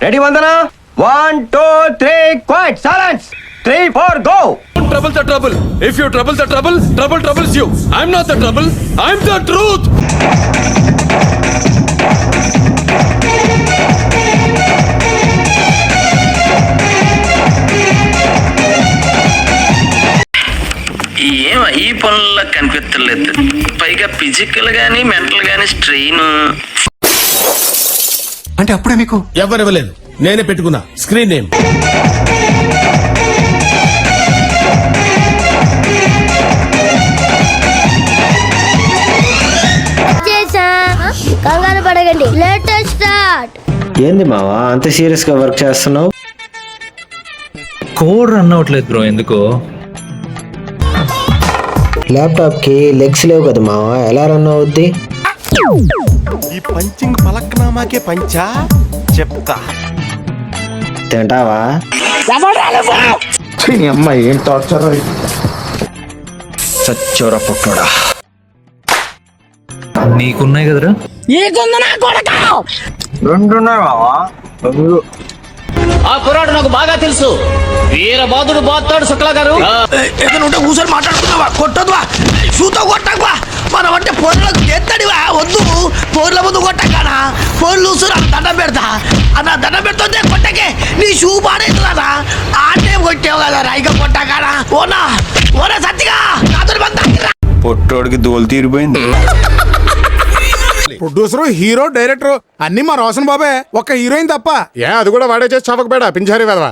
Ready Vandana 1 2 3 quite silence 3 4 go. Trouble the trouble. If you trouble the trouble, trouble troubles you. I'm not the trouble. I'm the truth. ఏం ఈ పనుల్లో కనిపించలేదు. పైగా physical గానీ mental గానీ strain. అంటే అప్పుడే మీకు ఎవరివ్వలేదు, నేనే పెట్టుకున్నా స్క్రీన్ నేమ్. కంగారు పడకండి, లేటెస్ట్ స్టార్ట్. ఏంది మావా అంత సీరియస్ గా వర్క్ చేస్తున్నావు? కోడ్ రన్ అవ్వట్లేదు బ్రో, ఎందుకో. ల్యాప్టాప్ కి లెగ్స్ లేవు కదా మావా, ఎలా రన్ అవుద్ది? ఈ పంచింగ్ పలక్నామాకే పంచా చెప్తా. తింటావా? అమ్మాయి ఏం టార్చర్. సచ్చోరా పుట్టోడా. నీకున్నాయి కదరా. రెండున్నాయి మావా. ఆ కుర్రాడు నాకు బాగా తెలుసు. వీరబాదుడు బాతాడు శుక్లా గారు. ఏదైనా కూర్చొని మాట్లాడుతున్నావా? కొట్టదువా, షూతో కొట్టకువా. మనం అంటే ఫోన్లకు ఎత్తడివా, వద్దు. ఫోన్ల ముందు కొట్టకానా, ఫోన్లు చూసురా దండం పెడతా అన్న. దండం పెడుతుందే కొట్టకే, నీ షూ పాడేస్తుందా? ఆటే కొట్టావు కదా రైగా కొట్టకానా. ఓనా ఓనా సత్తిగా నాతో బందా. పొట్టోడికి దోలు తీరిపోయింది. ప్రొడ్యూసరు, హీరో, డైరెక్టర్ అన్ని మా రోషన్ బాబే. ఒక్క హీరోయిన్ తప్ప. అది కూడా వాడే చేసి చవకబేడా పింఛారి వెదవా.